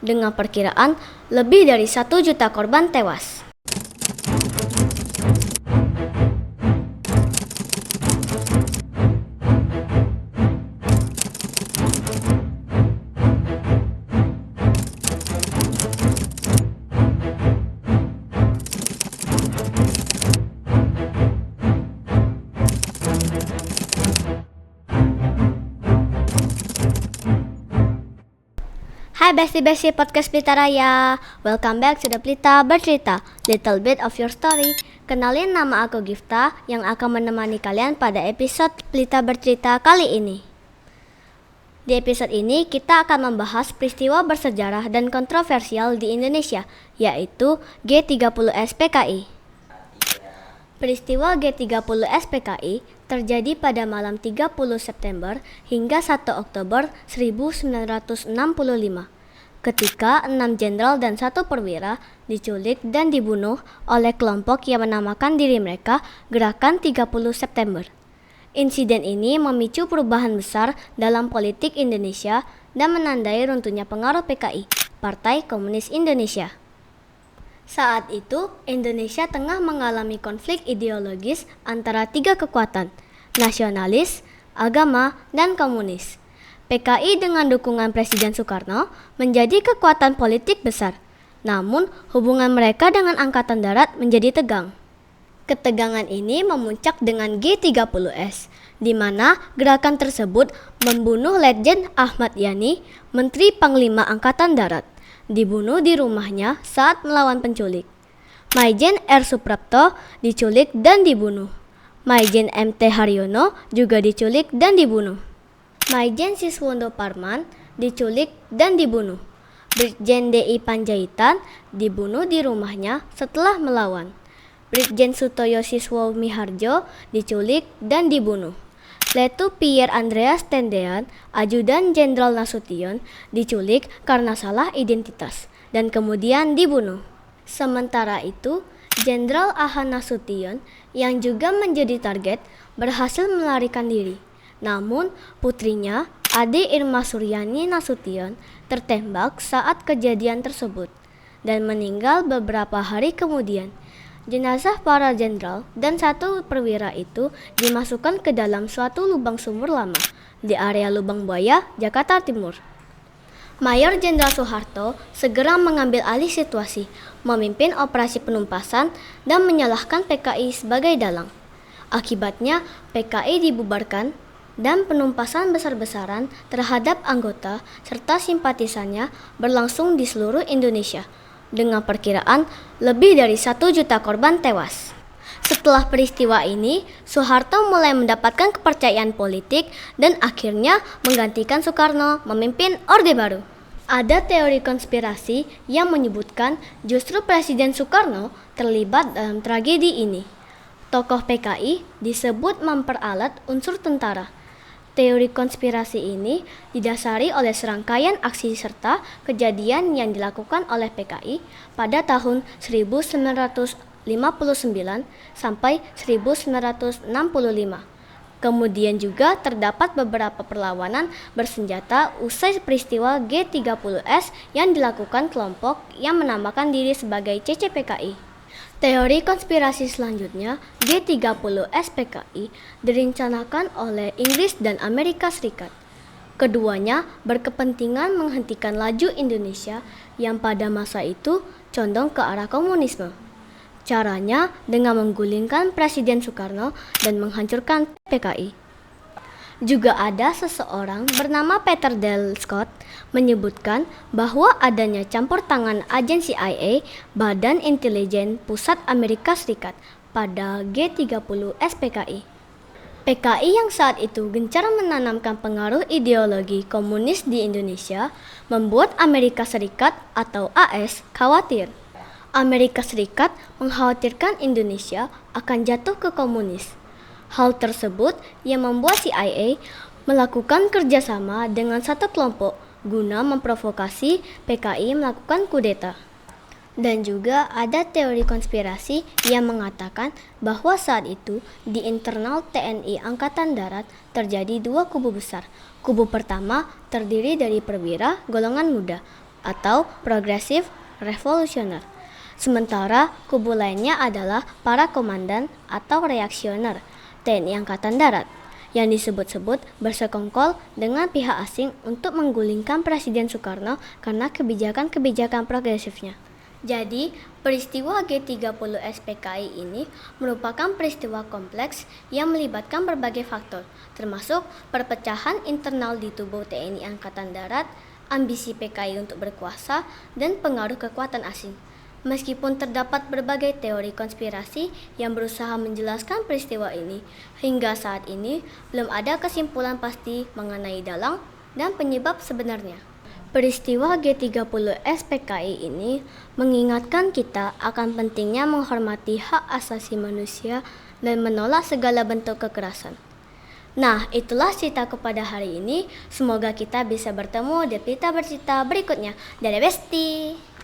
dengan perkiraan lebih dari 1 juta korban tewas. Hai Besti Podcast Pelita Raya, welcome back to the Pelita Bercerita, little bit of your story. Kenalin, nama aku Gifta yang akan menemani kalian pada episode Pelita Bercerita kali ini. Di episode ini kita akan membahas peristiwa bersejarah dan kontroversial di Indonesia, yaitu G30S PKI. Peristiwa G30S PKI terjadi pada malam 30 September hingga 1 Oktober 1965. Ketika 6 jenderal dan 1 perwira diculik dan dibunuh oleh kelompok yang menamakan diri mereka Gerakan 30 September. Insiden ini memicu perubahan besar dalam politik Indonesia dan menandai runtuhnya pengaruh PKI, Partai Komunis Indonesia. Saat itu, Indonesia tengah mengalami konflik ideologis antara 3 kekuatan, nasionalis, agama, dan komunis. PKI dengan dukungan Presiden Soekarno menjadi kekuatan politik besar, namun hubungan mereka dengan Angkatan Darat menjadi tegang. Ketegangan ini memuncak dengan G30S, di mana gerakan tersebut membunuh Letjen Ahmad Yani, Menteri Panglima Angkatan Darat, dibunuh di rumahnya saat melawan penculik. Maijen R. Suprapto diculik dan dibunuh. Maijen M.T. Haryono juga diculik dan dibunuh. Maijen Siswondo Parman diculik dan dibunuh. Brigjen D.I. Panjaitan dibunuh di rumahnya setelah melawan. Brigjen Sutoyo Siswo Miharjo diculik dan dibunuh. Letu Pierre Andreas Tendean, Ajudan Jenderal Nasution, diculik karena salah identitas dan kemudian dibunuh. Sementara itu, Jenderal Ahan Nasution yang juga menjadi target berhasil melarikan diri. Namun, putrinya, Ade Irma Suryani Nasution, tertembak saat kejadian tersebut dan meninggal beberapa hari kemudian. Jenazah para jenderal dan 1 perwira itu dimasukkan ke dalam suatu lubang sumur lama di area Lubang Buaya, Jakarta Timur. Mayor Jenderal Soeharto segera mengambil alih situasi, memimpin operasi penumpasan dan menyalahkan PKI sebagai dalang. Akibatnya, PKI dibubarkan dan penumpasan besar-besaran terhadap anggota serta simpatisannya berlangsung di seluruh Indonesia, dengan perkiraan lebih dari 1 juta korban tewas. Setelah peristiwa ini, Soeharto mulai mendapatkan kepercayaan politik dan akhirnya menggantikan Soekarno memimpin Orde Baru. Ada teori konspirasi yang menyebutkan justru Presiden Soekarno terlibat dalam tragedi ini. Tokoh PKI disebut memperalat unsur tentara. Teori konspirasi ini didasari oleh serangkaian aksi serta kejadian yang dilakukan oleh PKI pada tahun 1959 sampai 1965. Kemudian juga terdapat beberapa perlawanan bersenjata usai peristiwa G30S yang dilakukan kelompok yang menamakan diri sebagai CCPKI. Teori konspirasi selanjutnya, G30S PKI direncanakan oleh Inggris dan Amerika Serikat. Keduanya berkepentingan menghentikan laju Indonesia yang pada masa itu condong ke arah komunisme. Caranya dengan menggulingkan Presiden Soekarno dan menghancurkan PKI. Juga ada seseorang bernama Peter Dale Scott menyebutkan bahwa adanya campur tangan agen CIA, Badan Intelijen Pusat Amerika Serikat, pada G30S PKI. PKI yang saat itu gencar menanamkan pengaruh ideologi komunis di Indonesia membuat Amerika Serikat atau AS khawatir. Amerika Serikat mengkhawatirkan Indonesia akan jatuh ke komunis. Hal tersebut yang membuat CIA melakukan kerjasama dengan 1 kelompok guna memprovokasi PKI melakukan kudeta. Dan juga ada teori konspirasi yang mengatakan bahwa saat itu di internal TNI Angkatan Darat terjadi 2 kubu besar. Kubu pertama terdiri dari perwira golongan muda atau Progressive Revolusioner. Sementara kubu lainnya adalah para komandan atau reaksioner TNI Angkatan Darat yang disebut-sebut bersekongkol dengan pihak asing untuk menggulingkan Presiden Soekarno karena kebijakan-kebijakan progresifnya. Jadi, peristiwa G30 SPKI ini merupakan peristiwa kompleks yang melibatkan berbagai faktor, termasuk perpecahan internal di tubuh TNI Angkatan Darat, ambisi PKI untuk berkuasa, dan pengaruh kekuatan asing. Meskipun terdapat berbagai teori konspirasi yang berusaha menjelaskan peristiwa ini, hingga saat ini belum ada kesimpulan pasti mengenai dalang dan penyebab sebenarnya. Peristiwa G30 SPKI ini mengingatkan kita akan pentingnya menghormati hak asasi manusia dan menolak segala bentuk kekerasan. Nah, itulah ceritaku pada hari ini. Semoga kita bisa bertemu di Pelita Bercerita berikutnya. Dadah Besti!